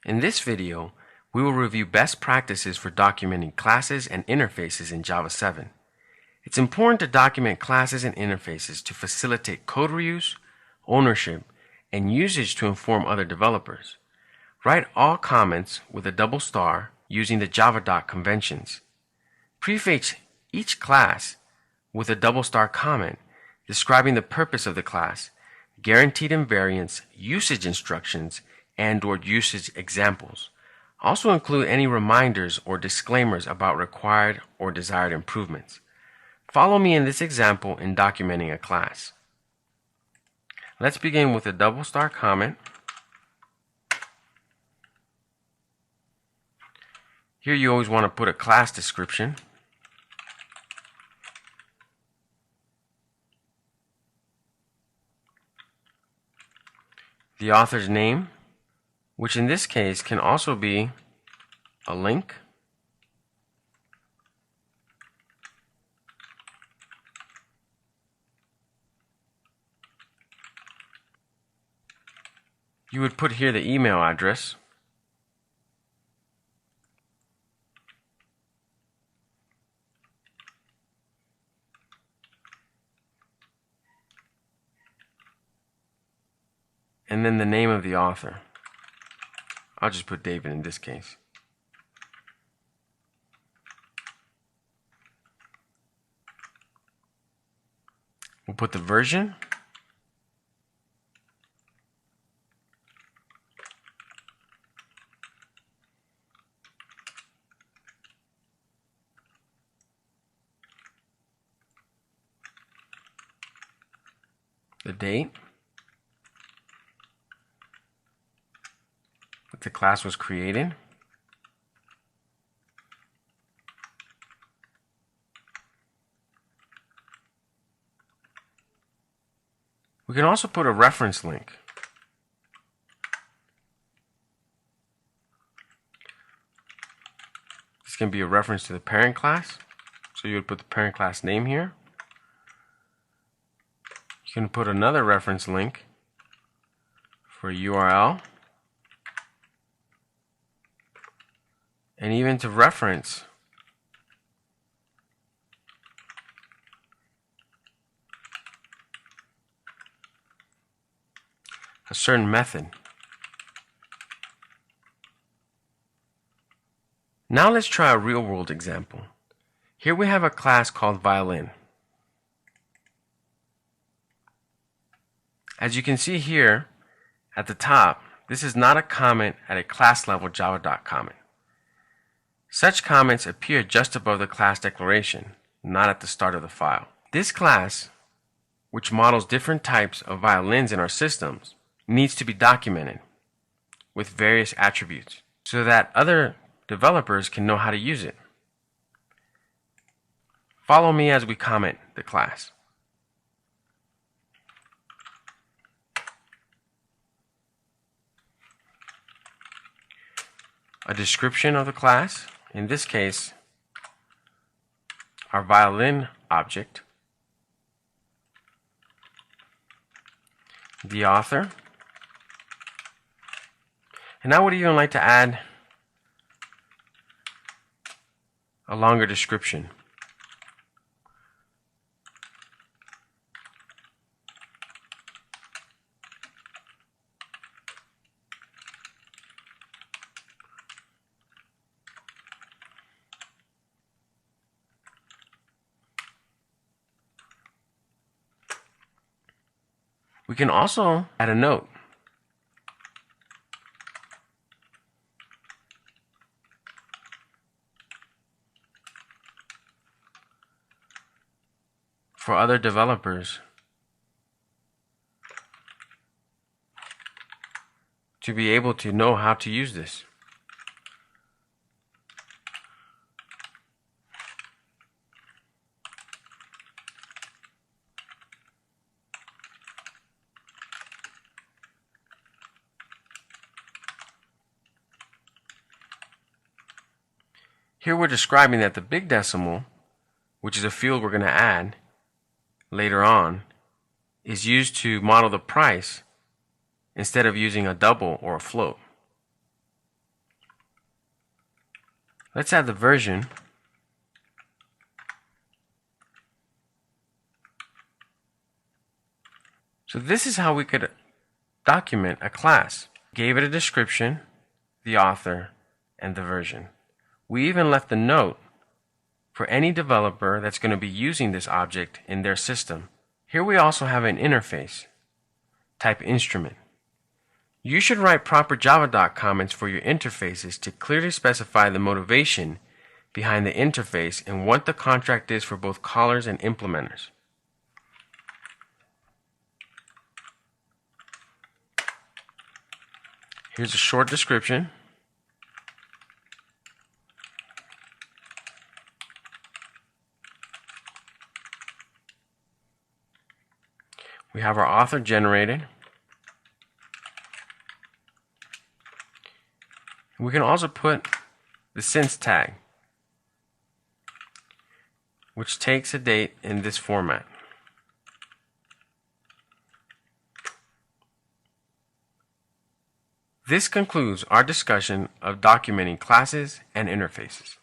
In this video, we will review best practices for documenting classes and interfaces in Java 7. It's important to document classes and interfaces to facilitate code reuse, ownership, and usage to inform other developers. Write all comments with a double star using the Javadoc conventions. Preface each class with a double star comment describing the purpose of the class, guaranteed invariants, usage instructions, and/or usage examples. Also include any reminders or disclaimers about required or desired improvements. Follow me in this example in documenting a class. Let's begin with a double star comment. Here you always want to put a class description. The author's name, which in this case can also be a link. You would put here the email address. And then the name of the author. I'll just put David in this case. We'll put the version. The date that the class was created. We can also put a reference link. This can be a reference to the parent class. So you would put the parent class name here. You can put another reference link for URL. And even to reference a certain method. Now let's try a real-world example. Here we have a class called Violin. As you can see here at the top, this is not a comment at a class level Javadoc comment. Such comments appear just above the class declaration, not at the start of the file. This class, which models different types of violins in our systems, needs to be documented with various attributes so that other developers can know how to use it. Follow me as we comment the class. A description of the class, in this case, our violin object, the author, and I would even like to add a longer description. We can also add a note. For other developers to be able to know how to use this. Here we're describing that the big decimal, which is a field we're going to add later on, is used to model the price instead of using a double or a float. Let's add the version. So this is how we could document a class. Gave it a description, the author, and the version. We even left a note for any developer that's going to be using this object in their system. Here we also have an interface. Type instrument. You should write proper Java comments for your interfaces to clearly specify the motivation behind the interface and what the contract is for both callers and implementers. Here's a short description. We have our author generated. We can also put the since tag, which takes a date in this format. This concludes our discussion of documenting classes and interfaces.